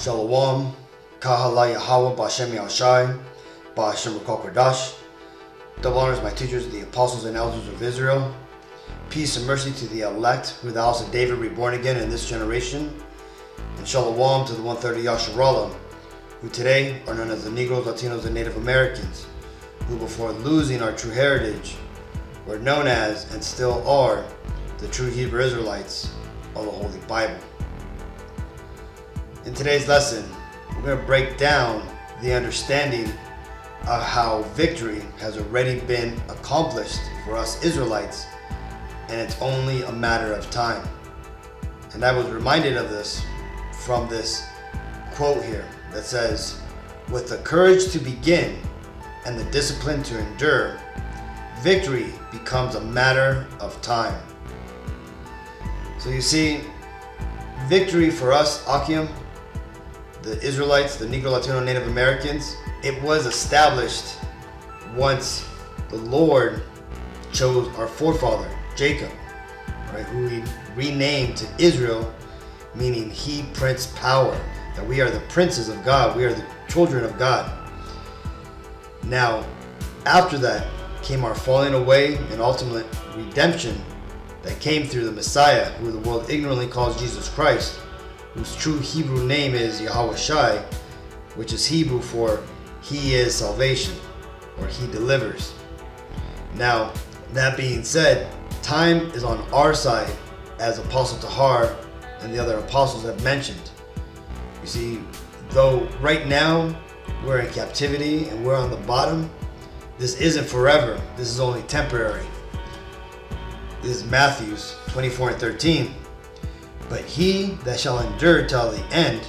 Shalom, Kahala Yahweh, Bashem Yahushai, Bashem Rakal Kodash. Double honors my teachers, the apostles and elders of Israel. Peace and mercy to the elect, who are the house of David, reborn again in this generation. And Shalom to the 130 Yasharallah, who today are known as the Negroes, Latinos, and Native Americans, who before losing our true heritage were known as, and still are, the true Hebrew Israelites of the Holy Bible. In today's lesson, we're going to break down the understanding of how victory has already been accomplished for us Israelites, and it's only a matter of time. And I was reminded of this from this quote here that says, "With the courage to begin and the discipline to endure, victory becomes a matter of time." So you see, victory for us, Akim, the Israelites, the Negro, Latino, Native Americans, it was established once the Lord chose our forefather, Jacob, right, who he renamed to Israel, meaning he prince power, that we are the princes of God, we are the children of God. Now, after that came our falling away and ultimate redemption that came through the Messiah, who the world ignorantly calls Jesus Christ, whose true Hebrew name is Yahushai, which is Hebrew for He is salvation, or He delivers. Now, that being said, time is on our side, as Apostle Tahar and the other apostles have mentioned. You see, though right now we're in captivity and we're on the bottom, this isn't forever. This is only temporary. This is Matthew 24:13. "But he that shall endure till the end,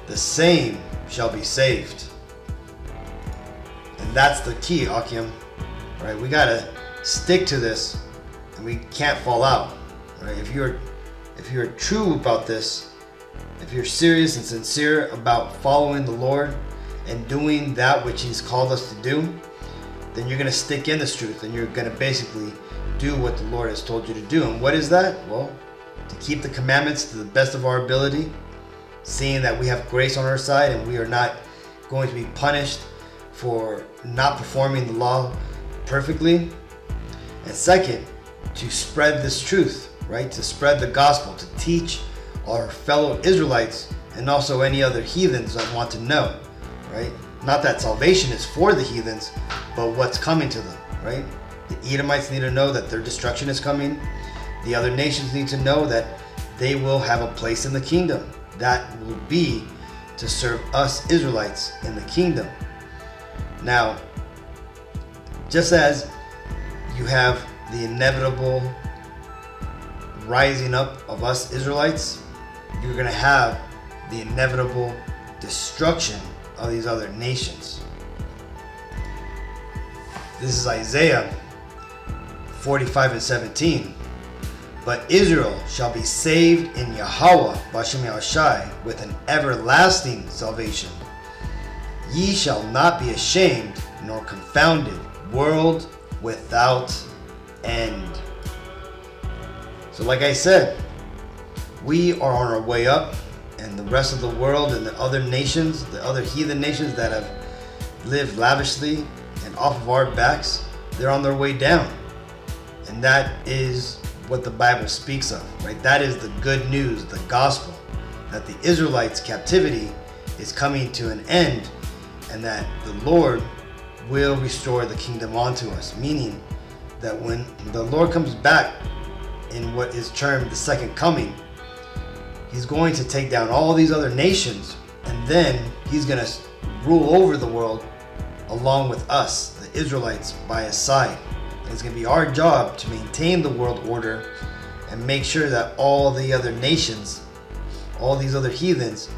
the same shall be saved." And that's the key, Akim. Right? We gotta stick to this, and we can't fall out. Right? If you're true about this, if you're serious and sincere about following the Lord and doing that which He's called us to do, then you're gonna stick in this truth, and you're gonna basically do what the Lord has told you to do. And what is that? Well, to keep the commandments to the best of our ability, seeing that we have grace on our side and we are not going to be punished for not performing the law perfectly. And second, to spread this truth, right? To spread the gospel, to teach our fellow Israelites and also any other heathens that want to know, right? Not that salvation is for the heathens, but what's coming to them, right? The Edomites need to know that their destruction is coming. The other nations need to know that they will have a place in the kingdom. That will be to serve us Israelites in the kingdom. Now, just as you have the inevitable rising up of us Israelites, you're going to have the inevitable destruction of these other nations. This is Isaiah 45:17. "But Israel shall be saved in Yahweh, Bashem Yahushai, with an everlasting salvation. Ye shall not be ashamed nor confounded, world without end." So like I said, we are on our way up, and the rest of the world and the other nations, the other heathen nations that have lived lavishly and off of our backs, they're on their way down. And that is what the Bible speaks of, right? That is the good news, the gospel, that the Israelites' captivity is coming to an end, and that the Lord will restore the kingdom onto us, meaning that when the Lord comes back in what is termed the second coming, He's going to take down all these other nations, and then He's going to rule over the world along with us, the Israelites, by His side. It's going to be our job to maintain the world order and make sure that all the other nations, all these other heathens,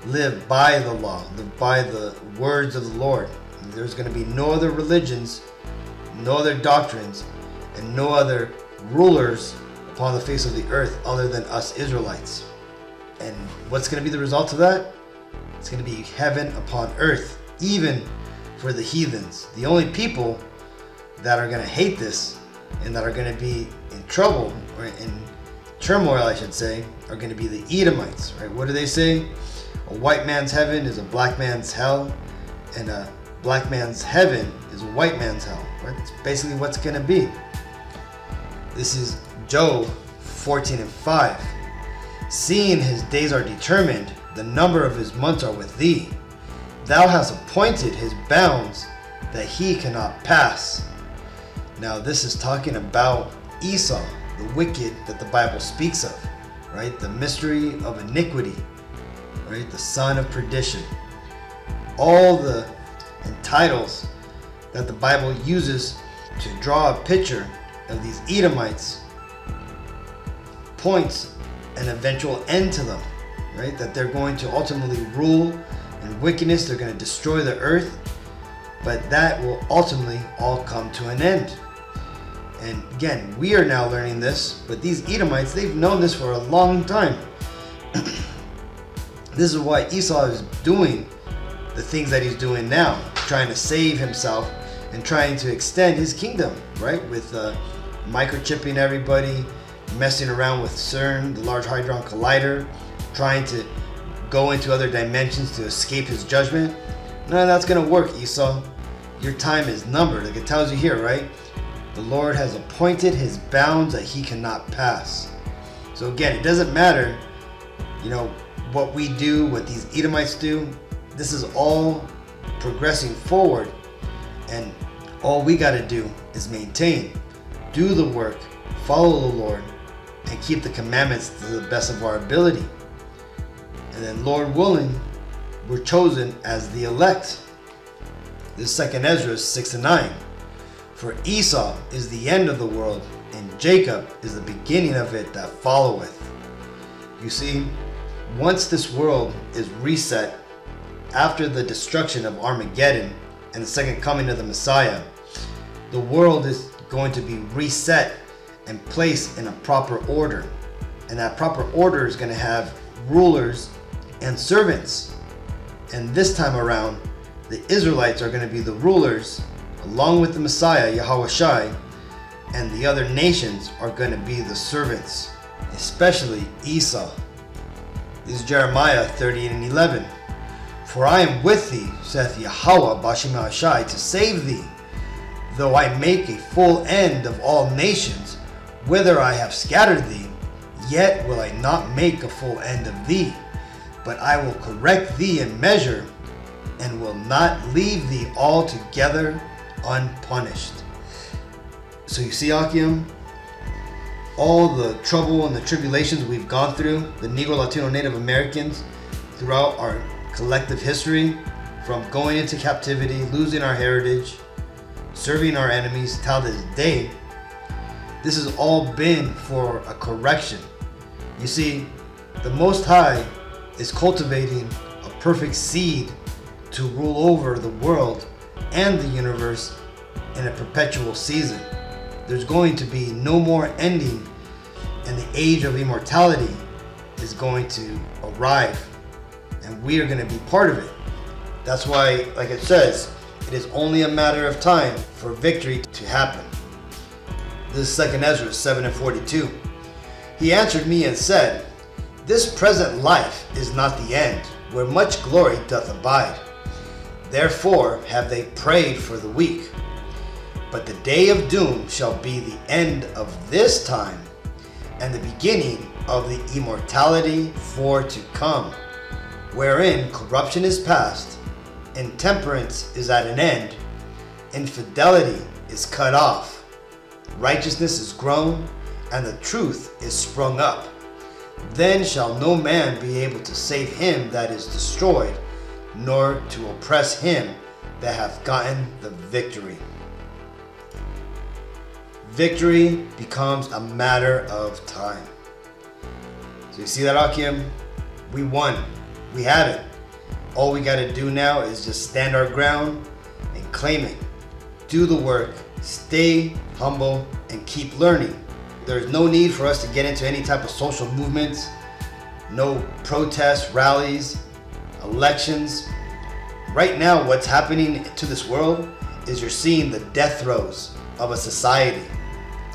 live by the law, live by the words of the Lord. And there's going to be no other religions, no other doctrines, and no other rulers upon the face of the earth other than us Israelites. And what's going to be the result of that? It's going to be heaven upon earth, even for the heathens. The only people that are going to hate this and that are going to be in trouble, or in turmoil I should say, are going to be the Edomites, right? What do they say? a white man's heaven is a black man's hell, and a black man's heaven is a white man's hell. Right? That's basically what's going to be. This is Job 14:5. Seeing his days are determined, the number of his months are with thee. Thou hast appointed his bounds that he cannot pass. Now this is talking about Esau, the wicked that the Bible speaks of, right? The mystery of iniquity, right? The son of perdition. All the titles that the Bible uses to draw a picture of these Edomites points an eventual end to them, right? That they're going to ultimately rule in wickedness, they're going to destroy the earth, but that will ultimately all come to an end. And again, we are now learning this, but these Edomites, they've known this for a long time. This is why Esau is doing the things that he's doing now, trying to save himself and trying to extend his kingdom, right? With microchipping everybody, messing around with CERN, the Large Hadron Collider, trying to go into other dimensions to escape his judgment. None of that's going to work, Esau. Your time is numbered. Like it tells you here, right? The Lord has appointed his bounds that he cannot pass. So again, it doesn't matter, what we do, what these Edomites do. This is all progressing forward, and all we got to do is maintain, do the work, follow the Lord, and keep the commandments to the best of our ability. And then, Lord willing, we're chosen as the elect. This is 2 Ezra 6-9. For Esau is the end of the world, and Jacob is the beginning of it that followeth. You see, once this world is reset after the destruction of Armageddon and the second coming of the Messiah, the world is going to be reset and placed in a proper order. And that proper order is going to have rulers and servants. And this time around, the Israelites are going to be the rulers, along with the Messiah, Yahushua, and the other nations are going to be the servants, especially Esau. This is Jeremiah 38:11. For I am with thee, saith Yahweh Bashim Hashai, to save thee. Though I make a full end of all nations, whither I have scattered thee, yet will I not make a full end of thee, but I will correct thee in measure, and will not leave thee altogether unpunished. So you see, Akim, all the trouble and the tribulations we've gone through, the Negro, Latino, Native Americans, throughout our collective history, from going into captivity, losing our heritage, serving our enemies till this day, this has all been for a correction. You see, the Most High is cultivating a perfect seed to rule over the world and the universe in a perpetual season. There's going to be no more ending, and the age of immortality is going to arrive, and we are going to be part of it. That's why, like it says, it is only a matter of time for victory to happen. This is 2 Ezra 7:42. He answered me and said, This present life is not the end, where much glory doth abide. Therefore have they prayed for the weak. But the day of doom shall be the end of this time, and the beginning of the immortality for to come, wherein corruption is past, intemperance is at an end, infidelity is cut off, righteousness is grown, and the truth is sprung up. Then shall no man be able to save him that is destroyed, nor to oppress him that hath gotten the victory. Victory becomes a matter of time. So you see that, Akim? We won. We have it. All we got to do now is just stand our ground and claim it. Do the work, stay humble, and keep learning. There's no need for us to get into any type of social movements, no protests, rallies, elections. Right now, what's happening to this world is you're seeing the death throes of a society.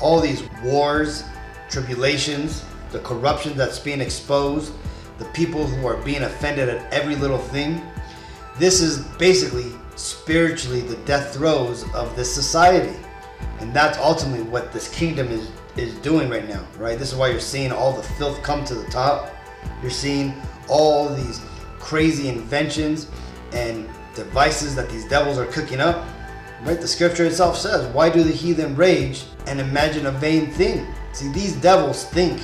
All these wars, tribulations, the corruption that's being exposed, the people who are being offended at every little thing. This is basically spiritually the death throes of this society. And that's ultimately what this kingdom is doing right now, right? This is why you're seeing all the filth come to the top. You're seeing all these crazy inventions and devices that these devils are cooking up, right? The scripture itself says, why do the heathen rage and imagine a vain thing? See, these devils think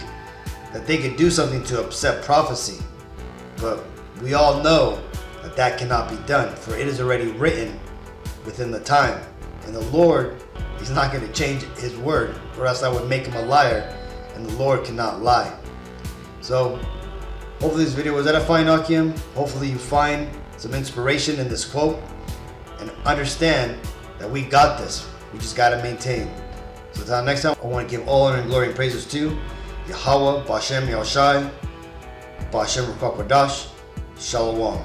that they could do something to upset prophecy, but we all know that that cannot be done, for it is already written within the time. And the Lord, He's not going to change His word, or else that would make Him a liar, and the Lord cannot lie. So hopefully this video was edifying, Akim. Hopefully you find some inspiration in this quote and understand that we got this. We just got to maintain. So until next time, I want to give all honor and glory and praises to Yahweh, Bashem Yahushai, Bashem Ruach Kodesh, Shalom.